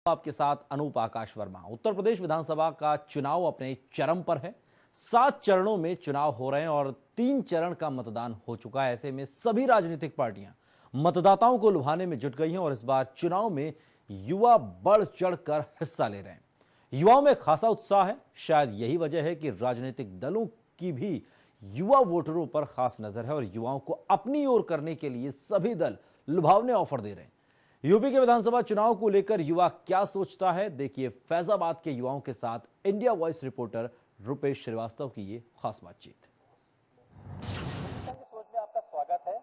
आपके साथ अनूप आकाश वर्मा। उत्तर प्रदेश विधानसभा का चुनाव अपने चरम पर है। 7 चरणों में चुनाव हो रहे हैं और 3 चरण का मतदान हो चुका है। ऐसे में सभी राजनीतिक पार्टियां मतदाताओं को लुभाने में जुट गई हैं और इस बार चुनाव में युवा बढ़ चढ़कर हिस्सा ले रहे हैं। युवाओं में खासा उत्साह है। शायद यही वजह है कि राजनीतिक दलों की भी युवा वोटरों पर खास नजर है और युवाओं को अपनी ओर करने के लिए सभी दल लुभावने ऑफर दे रहे हैं। यूपी के विधानसभा चुनाव को लेकर युवा क्या सोचता है, देखिए फैजाबाद के युवाओं के साथ India voice reporter Rupesh Srivastava की ये खास बातचीत। सोच में आपका स्वागत है।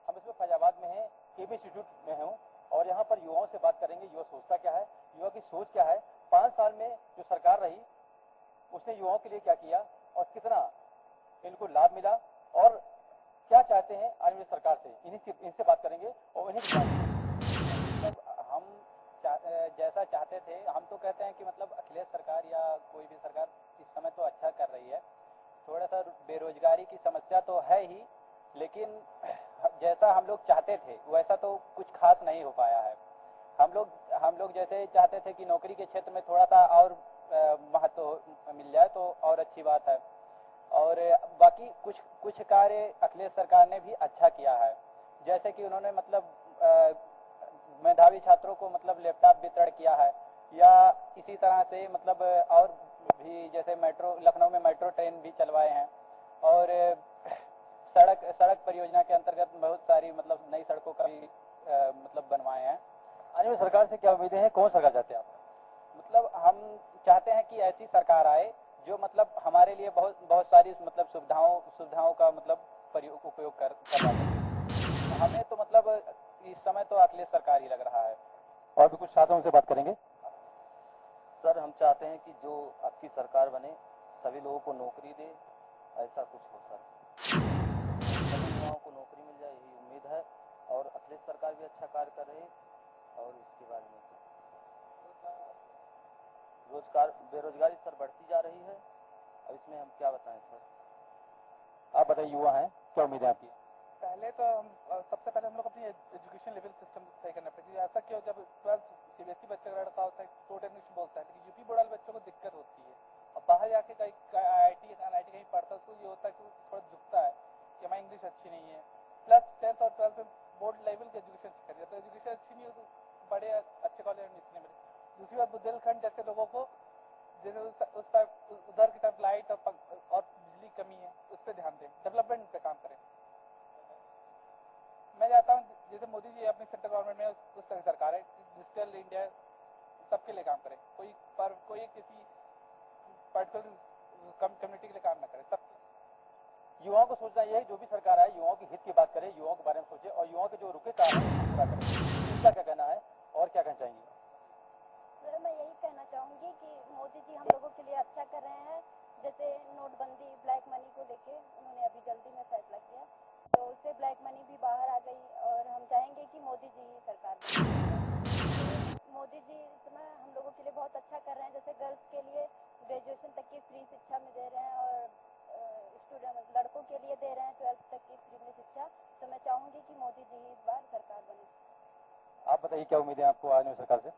हम इसमें फैजाबाद में हैं, केबी इंस्टीट्यूट में हूं और यहां पर युवाओं से बात करेंगे। युवा सोचता क्या है, युवा की सोच क्या है, 5 साल में जो सरकार रही उसने युवाओं के लिए क्या किया और कितना इनको लाभ मिला और क्या चाहते हैं आने वाली सरकार से, इनसे बात करेंगे। और इन्हीं हम जैसा चाहते थे, हम तो कहते हैं कि मतलब अखिलेश सरकार या कोई भी सरकार इस समय तो अच्छा कर रही है। थोड़ा सा बेरोजगारी की समस्या तो है ही, लेकिन जैसा हम लोग चाहते थे वैसा तो कुछ खास नहीं हो पाया है। हम लोग जैसे चाहते थे कि नौकरी के क्षेत्र में थोड़ा सा और महत्व मिल जाए तो और अच्छी बात है। और बाकी कुछ कार्य अखिलेश सरकार ने भी अच्छा किया है, जैसे कि उन्होंने मतलब मेधावी छात्रों को मतलब लैपटॉप वितरण किया है, या इसी तरह से मतलब और भी जैसे लखनऊ में मेट्रो ट्रेन भी चलवाए हैं और सड़क परियोजना के अंतर्गत बहुत सारी मतलब नई सड़कों का भी मतलब बनवाए हैं। आने वाली सरकार से क्या उम्मीदें हैं, कौन सरकार चाहते हैं आप? मतलब हम चाहते हैं कि ऐसी सरकार आए जो मतलब हमारे लिए बहुत सारी मतलब सुविधाओं का मतलब उपयोग कर रहा है। हमें तो मतलब इस समय तो अखिलेश सरकार ही लग रहा है। और भी कुछ साथियों से बात करेंगे। सर, हम चाहते हैं कि जो आपकी सरकार बने सभी लोगों को नौकरी दे, ऐसा कुछ हो सर। सभी युवाओं को नौकरी मिल जाए, यही उम्मीद है। और अखिलेश सरकार भी अच्छा कार्य कर रही है। और इसके बारे में बेरोजगारी सर बढ़ती जा रही है। अब इसमें हम क्या बताएं सर? आप बताइए, युवा हैं, क्या उम्मीद है आपकी? पहले तो सबसे पहले हम लोग अपनी एजुकेशन लेवल सिस्टम सही करना पड़ेगा। ऐसा क्यों, जब 12th सीबीएसई बच्चा का लड़का होता है तो एडमिशन बोलता है, लेकिन यूपी बोर्ड वाले बच्चों को दिक्कत होती है। और बाहर जाके कहीं आईआईटी कहीं पढ़ता है, उसको ये होता है कि थोड़ा झुकता है कि हमारी इंग्लिश अच्छी नहीं है। प्लस 10th और 12th में बोर्ड लेवल की एजुकेशन सिखाई जाती है, तो एजुकेशन अच्छी नहीं हो तो बड़े अच्छे कॉलेज एडमिशन नहीं मिले। दूसरी बात, बुंदेलखंड जैसे लोगों को जैसे उधर की तरफ लाइट और बिजली कमी है, उस पर ध्यान दें, डेवलपमेंट पे काम करें। मैं चाहता हूँ जैसे मोदी जी अपनी सेंट्रल गवर्नमेंट में उस तरह सरकार है, डिजिटल इंडिया सबके लिए काम करे, कोई किसी पर्टिकुलर कम्युनिटी के लिए काम ना करे, सबके। युवाओं को सोचना यह है जो भी सरकार आए युवाओं के हित की बात करे, युवाओं के बारे में सोचे और युवाओं के जो रुके काम है पूरा करे। इसका क्या कहना है और क्या कहना चाहिए? सर, मैं यही कहना चाहूँगी कि मोदी जी हम लोगों के लिए अच्छा कर रहे हैं। जैसे नोटबंदी, ब्लैक मनी को लेके उन्होंने अभी जल्दी में फैसला किया, तो उससे ब्लैक मनी भी बाहर आ गई और हम चाहेंगे कि मोदी जी ही सरकार बने। मोदी जी इस समय हम लोगों के लिए बहुत अच्छा कर रहे हैं। जैसे गर्ल्स के लिए ग्रेजुएशन तक की फ्री शिक्षा में दे रहे हैं और स्टूडेंट लड़कों के लिए दे रहे हैं 12th तक की फ्री में शिक्षा। तो मैं चाहूँगी कि मोदी जी ही इस बार सरकार बने। आप बताइए, क्या उम्मीद है आपको आने वाली सरकार से?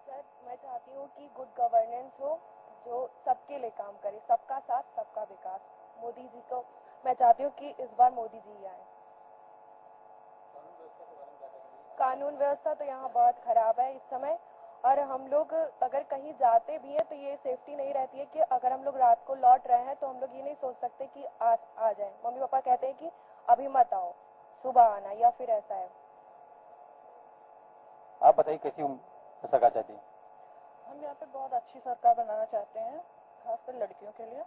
सर, मैं चाहती हूँ कि गुड गवर्नेंस हो, जो सबके लिए काम करे, सबका साथ सबका विकास। मोदी जी को मैं चाहती हूँ कि इस बार मोदी जी ही आए। कानून व्यवस्था तो यहाँ बहुत खराब है इस समय, और हम लोग अगर कहीं जाते भी हैं तो ये सेफ्टी नहीं रहती है कि अगर हम लोग रात को लौट रहे हैं तो हम लोग ये नहीं सोच सकते कि आ जाए। मम्मी पापा कहते हैं कि अभी मत आओ, सुबह आना, या फिर ऐसा है। आप बताइए, कैसी सरकार चाहती है? हम यहाँ पे बहुत अच्छी सरकार बनाना चाहते हैं, खासकर लड़कियों के लिए।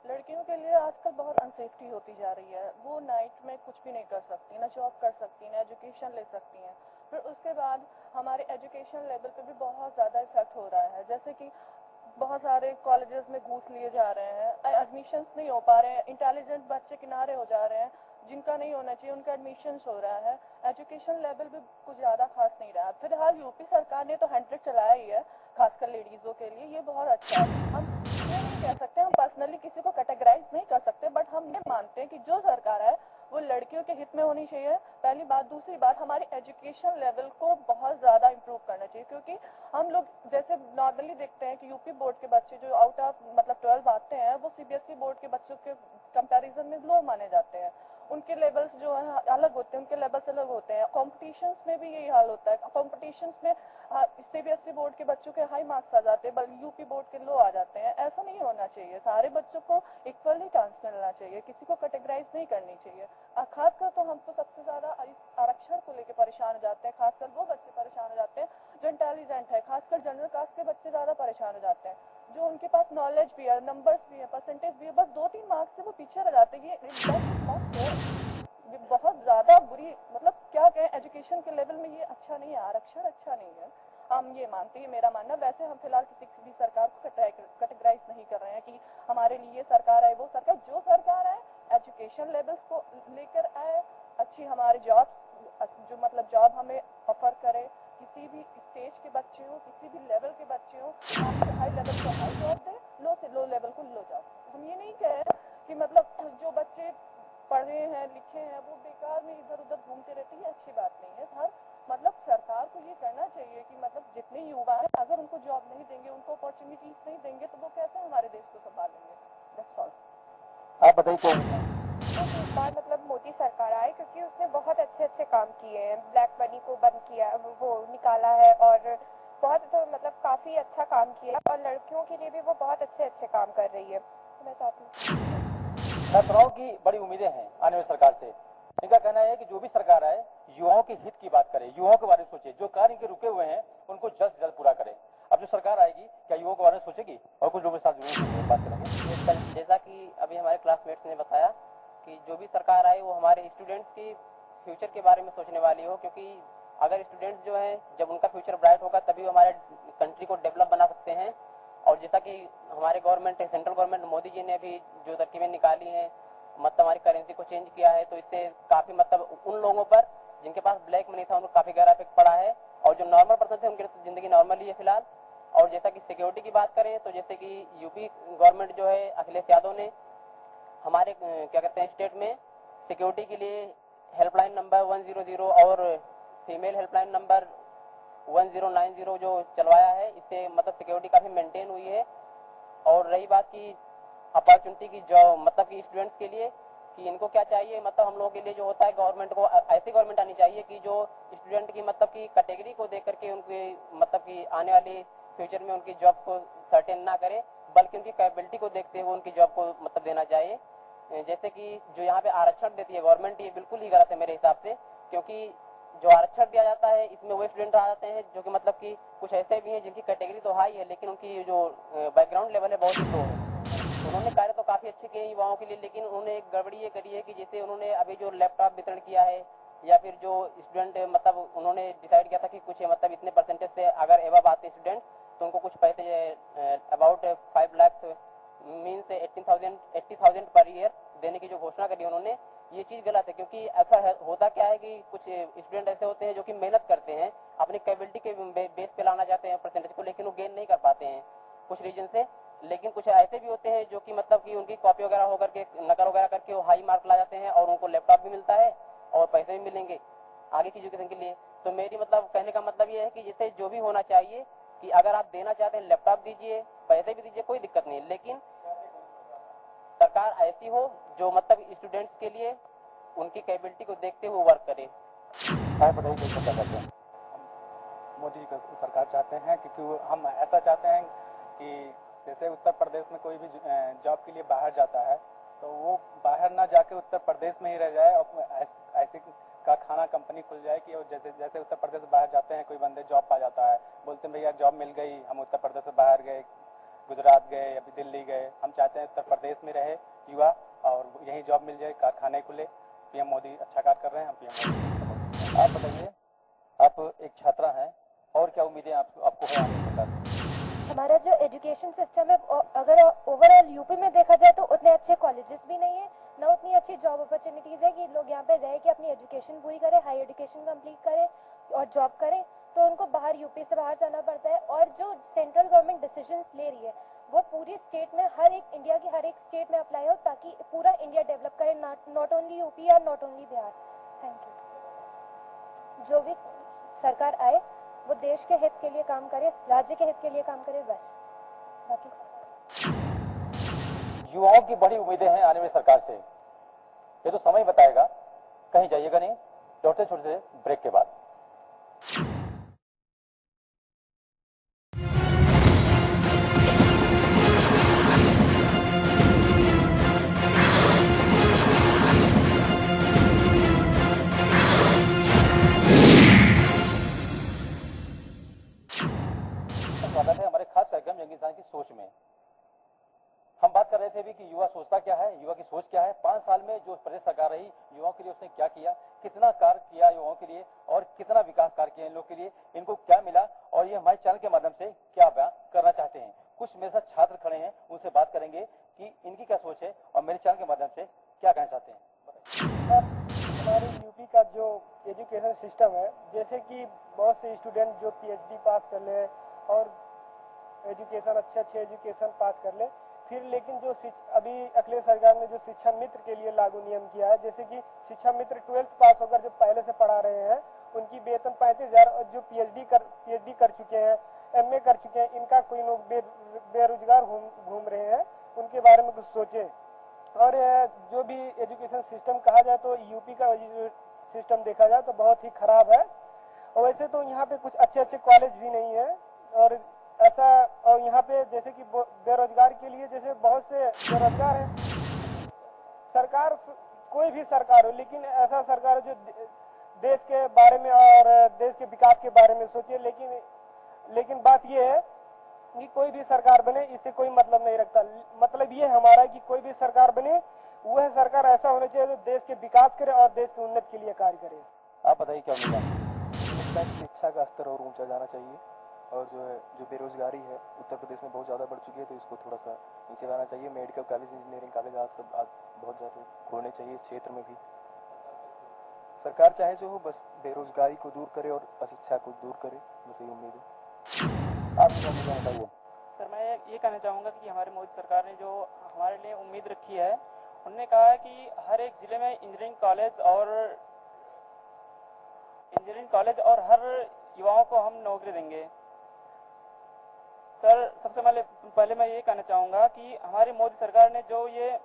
लड़कियों के लिए आजकल बहुत अनसेफ्टी होती जा रही है। वो नाइट में कुछ भी नहीं कर सकती, ना जॉब कर सकती, ना एजुकेशन ले सकती हैं। फिर उसके बाद हमारे एजुकेशन लेवल पे भी बहुत ज़्यादा इफेक्ट हो रहा है। जैसे कि बहुत सारे कॉलेजेस में घूस लिए जा रहे हैं, एडमिशन्स नहीं हो पा रहे हैं, इंटेलिजेंट बच्चे किनारे हो जा रहे हैं, जिनका नहीं होना चाहिए उनका एडमिशन्स हो रहा है। एजुकेशन लेवल भी कुछ ज़्यादा खास नहीं रहा। फिलहाल यूपी सरकार ने तो 100 चलाया ही है, खासकर लेडीज़ों के लिए, ये बहुत अच्छा है। हम ये नहीं कह सकते, हम पर्सनली किसी को कैटेगराइज नहीं कर सकते, बट हम ये मानते हैं कि जो सरकार है वो वो लड़कियों के हित में होनी चाहिए, पहली बात। दूसरी बात, हमारी एजुकेशन लेवल को बहुत ज़्यादा इम्प्रूव करना चाहिए, क्योंकि हम लोग जैसे नॉर्मली देखते हैं कि यूपी बोर्ड के बच्चे जो आउट ऑफ मतलब 12 आते हैं वो सीबीएसई बोर्ड के बच्चों के कंपैरिजन में लो माने जाते हैं। उनके लेवल्स जो है अलग होते हैं, उनके लेवल्स अलग होते हैं। कॉम्पिटिशन्स में भी यही हाल होता है। कॉम्पिटिशन्स में सीबीएसई बोर्ड के बच्चों के हाई मार्क्स आ जाते हैं, बल्कि यूपी बोर्ड के लो आ जाते हैं। ऐसा नहीं होना चाहिए। सारे बच्चों को इक्वली चांस मिलना चाहिए, किसी को कैटेगराइज नहीं करनी चाहिए। खासकर तो हम तो सबसे ज़्यादा इस आरक्षण को लेकर परेशान हो जाते हैं। खासकर वो बच्चे परेशान हो जाते हैं जो इंटेलिजेंट है, खासकर जनरल कास्ट के बच्चे ज़्यादा परेशान हो जाते हैं, जो उनके पास नॉलेज भी है, नंबर्स भी है, परसेंटेज भी है, बस 2-3 मार्क्स से वो पीछे रह जाते हैं। ये बहुत ज़्यादा बुरी, मतलब क्या कहें, एजुकेशन के लेवल में ये अच्छा नहीं है, आरक्षण अच्छा नहीं है। हम ये मानते हैं, मेरा मानना। वैसे हम फिलहाल किसी भी सरकार को कैटेगराइज नहीं कर रहे हैं कि हमारे लिए सरकार है, वो सरकार, जो सरकार है एजुकेशन लेवल्स को लेकर आए, अच्छी हमारी जॉब, जो मतलब जॉब हमें ऑफर करे, किसी भी स्टेज के बच्चे हो, किसी भी लेवल के बच्चे हो, हाई लेवल को हाई जॉब दे, लो से लो लेवल को लो जॉब। हम ये नहीं कह रहे कि मतलब जो बच्चे पढ़े हैं लिखे हैं वो बेकार में इधर उधर घूमते रहते, ये अच्छी बात नहीं है। हर मतलब सरकार को ये करना चाहिए कि मतलब जितने युवा हैं अगर उनको जॉब नहीं देंगे, उनको अपॉर्चुनिटीज नहीं देंगे, तो वो कैसे हमारे देश को संभालेंगे। That's all. आप बताइए क्या होगा? तो इस बार मतलब मोदी सरकार आए क्योंकि उसने बहुत अच्छे काम किए हैं। ब्लैक मनी को बंद किया, वो निकाला है, और बहुत तो मतलब काफ़ी अच्छा काम किया है, और लड़कियों के लिए भी वो बहुत अच्छे काम कर रही है। मैं चाहती हूँ छात्राओं की बड़ी उम्मीदें हैं आने वाली सरकार से। इनका कहना है कि जो भी सरकार आए युवाओं के हित की बात करे, युवाओं के बारे में सोचे, जो कार्य इनके रुके हुए हैं उनको जल्द से जल्द पूरा करे। अब जो सरकार आएगी क्या युवाओं के बारे में सोचेगी? और कुछ लोगों के साथ जरूर बात करेंगे। जैसा कि अभी हमारे क्लासमेट्स ने बताया कि जो भी सरकार आए वो हमारे स्टूडेंट्स की फ्यूचर के बारे में सोचने वाली हो, क्योंकि अगर स्टूडेंट्स जो हैं जब उनका फ्यूचर ब्राइट होगा तभी वो हमारे कंट्री को डेवलप बना सकते हैं। और जैसा कि हमारे government, central government Modi ji ने अभी जो तरकीबें निकाली हैं, मतलब हमारी करेंसी को चेंज किया है, तो इससे काफ़ी मतलब उन लोगों पर जिनके पास ब्लैक मनी था उनको काफ़ी गहरा इफेक्ट पड़ा है, और जो नॉर्मल पर्सन थे उनकी तो ज़िंदगी नॉर्मल ही है फिलहाल। और जैसा कि सिक्योरिटी की बात करें तो जैसे कि यूपी गवर्नमेंट जो है अखिलेश यादव ने हमारे क्या कहते हैं स्टेट में सिक्योरिटी के लिए हेल्पलाइन नंबर 100 और फीमेल हेल्पलाइन नंबर 1090 जो चलवाया है, इससे मतलब सिक्योरिटी काफ़ी मेंटेन हुई है। और रही बात की अपॉर्चुनिटी की, जो मतलब कि स्टूडेंट्स के लिए कि इनको क्या चाहिए, मतलब हम लोगों के लिए जो होता है गवर्नमेंट को ऐसी गवर्नमेंट आनी चाहिए कि जो स्टूडेंट की मतलब कि कैटेगरी को देख करके उनकी मतलब कि आने वाली फ्यूचर में उनकी जॉब को सर्टेन ना करे, बल्कि उनकी कैपेबिलिटी को देखते हुए उनकी जॉब को मतलब देना चाहिए। जैसे कि जो यहाँ पे आरक्षण देती है गवर्नमेंट, ये बिल्कुल ही गलत है मेरे हिसाब से, क्योंकि जो आरक्षण दिया जाता है इसमें वो स्टूडेंट आ जाते हैं जो कि मतलब कि कुछ ऐसे भी हैं जिनकी कैटेगरी तो हाई है लेकिन उनकी जो बैकग्राउंड लेवल है बहुत ही लो है। उन्होंने कार्य तो काफ़ी अच्छे किए युवाओं के लिए, लेकिन उन्होंने एक गड़बड़ी ये करी है कि जैसे उन्होंने अभी जो लैपटॉप वितरण किया है, या फिर जो स्टूडेंट मतलब उन्होंने डिसाइड किया था कि कुछ मतलब इतने परसेंटेज से अगर एबव आते स्टूडेंट तो उनको कुछ पैसे about 5 lakh means 80,000 per year देने की जो घोषणा करी उन्होंने, ये चीज़ गलत है। क्योंकि अक्सर होता क्या है कि कुछ स्टूडेंट ऐसे होते हैं जो कि मेहनत करते हैं, अपनी कैपेबिलिटी के बेस पे लाना चाहते हैं परसेंटेज को, लेकिन वो गेन नहीं कर पाते हैं कुछ रीजन से। लेकिन कुछ ऐसे भी होते हैं जो कि मतलब कि उनकी कॉपी वगैरह होकर के नकल वगैरह करके वो हाई मार्क ला जाते हैं और उनको लैपटॉप भी मिलता है और पैसे भी मिलेंगे आगे की एजुकेशन के लिए। तो मेरी मतलब कहने का मतलब ये है कि जैसे जो भी होना चाहिए कि अगर आप देना चाहते हैं लैपटॉप दीजिए, पैसे भी दीजिए, कोई दिक्कत नहीं, लेकिन सरकार ऐसी हो जो मतलब स्टूडेंट्स के लिए उनकी कैपेबिलिटी को देखते हुए वर्क करे। आप बताइए कैसे क्या करते हैं? मोदी जी का सरकार चाहते हैं, क्योंकि हम ऐसा चाहते हैं कि जैसे उत्तर प्रदेश में कोई भी जॉब के लिए बाहर जाता है तो वो बाहर ना जाके उत्तर प्रदेश में ही रह जाए और ऐसी का खाना कंपनी खुल जाए कि जैसे जैसे उत्तर प्रदेश से बाहर जाते हैं कोई बंदे जॉब पा जाता है, बोलते हैं भैया जॉब मिल गई, हम उत्तर प्रदेश से बाहर गए, गुजरात गए या फिर दिल्ली गए। हम चाहते हैं उत्तर प्रदेश में रहे युवा और यहीं जॉब मिल जाए, कारखाने खुले। पीएम मोदी अच्छा कार्य कर रहे हैं, हम पीएम मोदी। आप बताइए, आप एक छात्रा हैं और क्या उम्मीदें आपको है आगे सरकार? हमारा जो एजुकेशन सिस्टम है, अगर ओवरऑल यूपी में देखा जाए तो उतने अच्छे कॉलेजेस भी नहीं है, ना उतनी अच्छी जॉब अपॉर्चुनिटीज़ है कि लोग यहाँ पे रह के अपनी एजुकेशन पूरी करें, हाई एजुकेशन कंप्लीट करें और जॉब करें। तो उनको बाहर यूपी से बाहर जाना पड़ता है। और जो सेंट्रल गवर्नमेंट डिसीजंस ले रही है वो पूरी स्टेट में, हर एक इंडिया की हर एक स्टेट में अप्लाई हो, ताकि पूरा इंडिया डेवलप करे, नॉट ओनली यूपी और not only Bihar. Thank you. जो भी सरकार आए वो देश के हित के लिए काम करे, राज्य के हित के लिए काम करे, बस। बाकी युवाओं की बड़ी उम्मीदें हैं आने वाली सरकार से, ये तो समय बताएगा। कहीं जाइएगा नहीं, लौटते छोटे से ब्रेक के बाद। स्वागत है हमारे खास कार्यक्रम यंग इंसान की सोच में। हम बात कर रहे थे भी कि युवा सोचता क्या है, युवा की सोच क्या है। 5 साल में जो प्रदेश सरकार रही, युवाओं के लिए उसने क्या किया, कितना कार्य किया युवाओं के लिए और कितना विकास कार्य किया इन लोग के लिए, इनको क्या मिला और ये हमारे चैनल के माध्यम से क्या बयान करना चाहते हैं। कुछ मेरे साथ छात्र खड़े हैं, उनसे बात करेंगे कि इनकी क्या सोच है और मेरे चैनल के माध्यम से क्या कहना चाहते हैं। हमारे यूपी का जो एजुकेशन सिस्टम है, जैसे कि बहुत से स्टूडेंट जो पीएचडी पास कर ले और एजुकेशन अच्छे एजुकेशन पास कर ले, फिर लेकिन जो अभी अखिलेश सरकार ने जो शिक्षा मित्र के लिए लागू नियम किया है, जैसे कि शिक्षा मित्र 12th पास होकर जो पहले से पढ़ा रहे हैं उनकी वेतन 35,000, और जो पीएचडी कर चुके हैं, एमए कर चुके हैं, इनका कोई लोग बेरोजगार घूम रहे हैं, उनके बारे में कुछ सोचे। और जो भी एजुकेशन सिस्टम कहा जाए तो यूपी का सिस्टम देखा जाए तो बहुत ही खराब है। और वैसे तो यहाँ पे कुछ अच्छे कॉलेज भी नहीं है, और ऐसा, और यहाँ पे जैसे कि बेरोजगार के लिए जैसे बहुत से बेरोजगार हैं। सरकार कोई भी सरकार हो, लेकिन ऐसा सरकार जो देश के बारे में और देश के विकास के बारे में सोचे। लेकिन बात ये है कि कोई भी सरकार बने इससे कोई मतलब नहीं रखता। मतलब ये हमारा कि कोई भी सरकार बने, वह सरकार ऐसा होना चाहिए जो देश के विकास करे और देश की उन्नति के लिए कार्य करे। आप बताइए क्या मिला। शिक्षा का स्तर और ऊंचा जाना चाहिए, और जो बेरोजगारी है उत्तर प्रदेश में बहुत ज़्यादा बढ़ चुकी है, तो इसको थोड़ा सा नीचे लाना चाहिए। मेडिकल कॉलेज, इंजीनियरिंग कॉलेज आज बहुत ज़्यादा खोलने चाहिए इस क्षेत्र में भी। सरकार चाहे जो हो, बस बेरोजगारी को दूर करे और अशिक्षा को दूर करे, बस यही उम्मीद है। आप बताइए। सर, मैं ये कहना चाहूँगा कि हमारे मोदी सरकार ने जो हमारे लिए उम्मीद रखी है, उन्होंने कहा है कि हर एक जिले में इंजीनियरिंग कॉलेज और हर युवाओं को हम नौकरी देंगे। सर, सबसे पहले मैं ये कहना चाहूँगा कि हमारी मोदी सरकार ने जो ये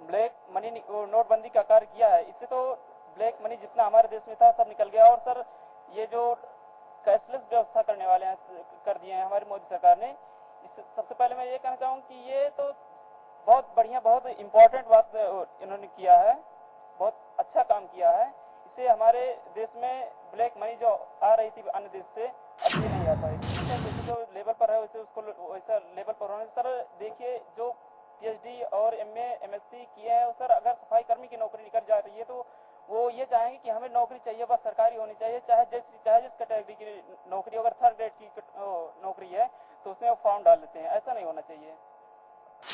ब्लैक मनी नोटबंदी का कार्य किया है, इससे तो ब्लैक मनी जितना हमारे देश में था सब निकल गया। और सर, ये जो कैशलेस व्यवस्था करने वाले हैं, कर दिए हैं हमारी मोदी सरकार ने। इससे सबसे पहले मैं ये कहना चाहूँगा कि ये तो बहुत बढ़िया, बहुत इम्पोर्टेंट बात इन्होंने किया है, बहुत अच्छा काम किया है। इससे हमारे देश में ब्लैक मनी जो आ रही थी अन्य देश से, अब ये नहीं आ पाएगी। जैसे जो लेवल पर है वैसे उसको वैसा लेवल पर होने। सर देखिए, जो पीएचडी और एमए एमएससी किए हैं, सर अगर सफाई कर्मी की नौकरी निकल जा रही है तो वो ये चाहेंगे कि हमें नौकरी चाहिए, बस सरकारी होनी चाहिए, चाहे जिस कैटेगरी की नौकरी, अगर 3rd ग्रेड की नौकरी है तो उसमें वो फॉर्म डाल देते हैं। ऐसा नहीं होना चाहिए।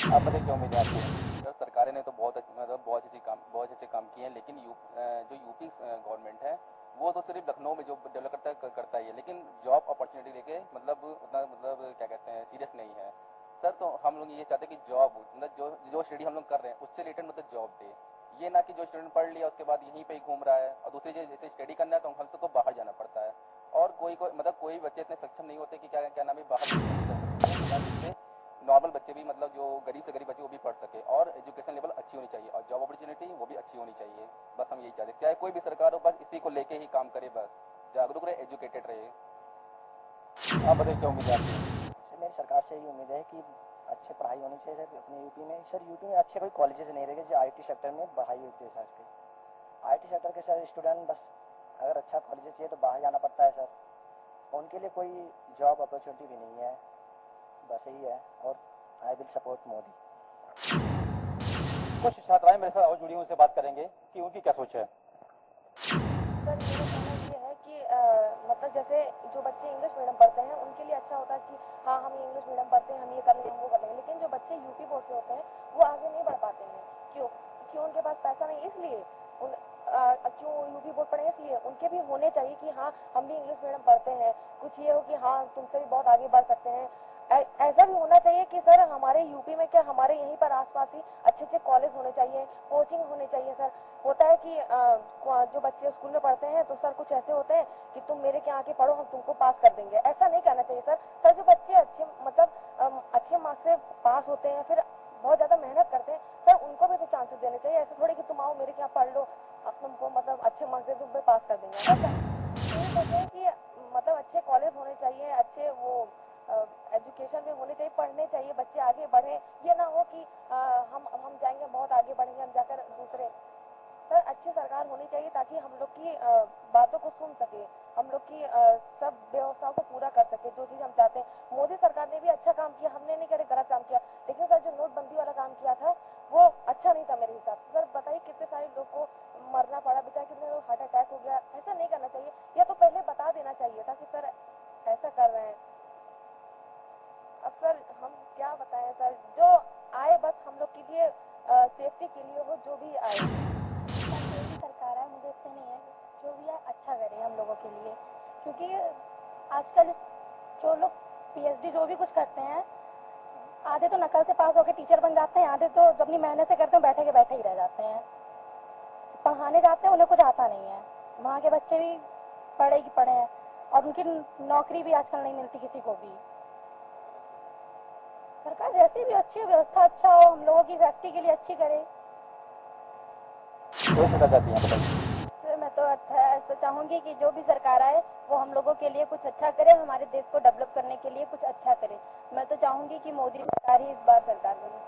आप बताइए क्या उम्मीद है आपकी। सर, सरकारें ने तो बहुत अच्छे काम किए हैं, लेकिन जो यूपी गवर्नमेंट है वो तो सिर्फ लखनऊ में जो डेवलप करता ही है, लेकिन जॉब अपॉर्चुनिटी लेके उतना क्या कहते हैं, सीरियस नहीं है। सर, तो हम लोग ये चाहते हैं कि जॉब, मतलब जो स्टडी हम लोग कर रहे हैं उससे रिलेटेड जॉब दे। ये ना कि जो स्टूडेंट पढ़ लिया उसके बाद यहीं पे ही घूम रहा है, और दूसरी जैसे स्टडी करना है तो हम सबको बाहर जाना पड़ता है। और कोई बच्चे इतने सक्षम नहीं होते कि क्या नाम है, बाहर नॉर्मल बच्चे भी, मतलब जो गरीब से गरीब बच्चे वो भी पढ़ सके, और एजुकेशन लेवल अच्छी होनी चाहिए, और जॉब अपॉर्चुनिटी वो भी अच्छी होनी चाहिए। बस हम यही चाहते हैं, चाहे कोई भी सरकार हो, बस इसी को लेके ही काम करे, बस जागरूक रहे, एजुकेटेड रहे। आप बताइए क्या उम्मीद है आपकी। मेरी सरकार से यही उम्मीद है कि अच्छे पढ़ाई होनी चाहिए सर अपने यूपी में। सर, यूपी में अच्छे कोई कॉलेजेस नहीं रहे जो आईटी सेक्टर में पढ़ाई होती है सर। इसके आईटी सेक्टर के सर स्टूडेंट, बस अगर अच्छा कॉलेज चाहिए तो बाहर जाना पड़ता है सर, उनके लिए कोई जॉब अपॉर्चुनिटी भी नहीं है। बस यही है, और आई विल सपोर्ट मोदी। कुछ छात्राएं मेरे साथ और जुड़ी, उनसे बात करेंगे कि उनकी क्या सोच है। सर, मेरा कहना ये है कि मतलब जैसे जो बच्चे इंग्लिश मीडियम पढ़ते हैं उनके लिए अच्छा होता है कि हाँ, हम इंग्लिश मीडियम पढ़ते हैं, हम ये कर लेंगे, हम वो कर लेंगे। लेकिन जो बच्चे यूपी बोर्ड से होते हैं वो आगे नहीं बढ़ पाते हैं। क्यों? उनके पास पैसा नहीं, इसलिए क्यों यूपी बोर्ड पढ़े इसलिए उनके भी होने चाहिए कि हाँ हम भी इंग्लिश मीडियम पढ़ते हैं, कुछ ये हो कि हाँ तुमसे भी बहुत आगे बढ़ सकते हैं। ऐसा भी होना चाहिए कि सर हमारे यूपी में क्या हमारे यहीं पर आसपास ही अच्छे अच्छे कॉलेज होने चाहिए, कोचिंग होने चाहिए। सर होता है कि जो बच्चे स्कूल में पढ़ते हैं तो सर कुछ ऐसे होते हैं कि तुम मेरे के आके पढ़ो, हम तुमको पास कर देंगे, ऐसा नहीं करना चाहिए सर। सर जो बच्चे अच्छे मतलब अच्छे मार्क्स से पास होते हैं, फिर बहुत ज़्यादा मेहनत करते हैं, सर उनको भी तो चांसेस देने चाहिए। ऐसे थोड़ी कि तुम आओ मेरे के यहाँ पढ़ लो, अब तुमको मतलब अच्छे मार्क्स से तुम्हें पास कर देंगे, ऐसा नहीं सोचते हैं कि मतलब अच्छे कॉलेज होने चाहिए, अच्छे वो एजुकेशन में होने चाहिए, पढ़ने चाहिए, बच्चे आगे बढ़े। ये ना हो कि हम जाएंगे बहुत आगे बढ़ेंगे, हम जाकर दूसरे। सर अच्छी सरकार होनी चाहिए ताकि हम लोग की बातों को सुन सके, हम लोग की सब व्यवस्थाओं को पूरा कर सके, जो चीज़ हम चाहते हैं। मोदी सरकार ने भी अच्छा काम किया, हमने नहीं करे गलत काम किया, लेकिन सर जो नोटबंदी वाला काम किया था वो अच्छा नहीं था मेरे हिसाब से। सर बताइए कितने सारे लोग को मरना पड़ा, बेचारे कितने लोग हार्ट अटैक हो गया, ऐसा नहीं करना चाहिए, या तो पहले बता देना चाहिए था कि सर ऐसा कर रहे हैं। अब सर हम क्या बताएं सर, जो आए बस हम लोग के लिए सेफ्टी के लिए हो, जो भी आए कोई भी सरकार है मुझे इससे नहीं है, जो भी है अच्छा करे हम लोगों के लिए, क्योंकि आजकल जो लोग पीएचडी जो भी कुछ करते हैं, आधे तो नकल से पास होकर टीचर बन जाते हैं, आधे तो अपनी मेहनत से करते हैं बैठे ही रह जाते हैं। पढ़ाने जाते हैं उन्हें कुछ आता नहीं है, वहाँ के बच्चे भी पढ़े हैं और उनकी नौकरी भी आजकल नहीं मिलती किसी को भी। सरकार जैसी भी अच्छी हो, व्यवस्था अच्छा हो, हम लोगों की सेफ्टी के लिए अच्छी करे। कोई सरकार चाहती है बताइए। सर मैं तो अच्छा ऐसा चाहूँगी कि जो भी सरकार आए वो हम लोगों के लिए कुछ अच्छा करे, हमारे देश को डेवलप करने के लिए कुछ अच्छा करे। मैं तो चाहूँगी कि मोदी सरकार ही इस बार सरकार बने।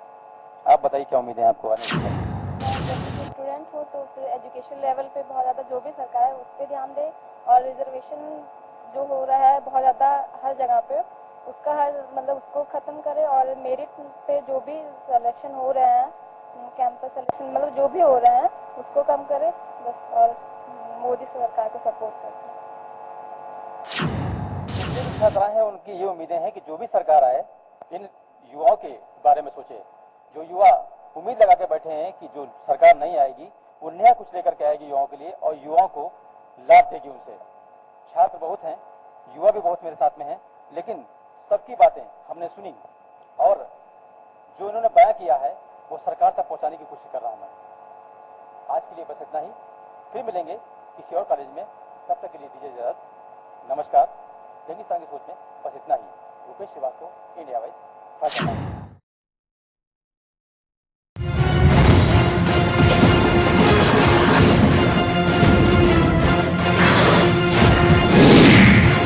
आप बताइए क्या उम्मीद है आपको आने की? जैसे स्टूडेंट हो तो फिर एजुकेशन लेवल पे बहुत ज़्यादा जो भी सरकार है उस पर ध्यान दे, और रिजर्वेशन जो हो रहा है बहुत ज़्यादा हर जगह पे, उसका हर मतलब उसको ख़त्म करे, और मेरिट पे जो भी सिलेक्शन हो रहे हैं, कैंपस सिलेक्शन मतलब जो भी हो रहे हैं उसको कम करे बस, और मोदी सरकार को सपोर्ट करते जो छात्रा हैं उनकी ये उम्मीदें हैं कि जो भी सरकार आए इन युवाओं के बारे में सोचे। जो युवा उम्मीद लगा के बैठे हैं कि जो सरकार नहीं आएगी वो नया कुछ लेकर के आएगी युवाओं के लिए और युवाओं को लाभ देगी उनसे। छात्र बहुत हैं, युवा भी बहुत मेरे साथ में हैं, लेकिन सबकी बातें हमने सुनी और जो इन्होंने बयां किया है वो सरकार तक पहुंचाने की कोशिश कर रहा हूं मैं। आज के लिए बस इतना ही, फिर मिलेंगे किसी और कॉलेज में, तब तक के लिए दीजिए इजाजत। नमस्कार। जंगी सांगी सोच में बस इतना ही। Rupesh Srivastava, India wise, fashion.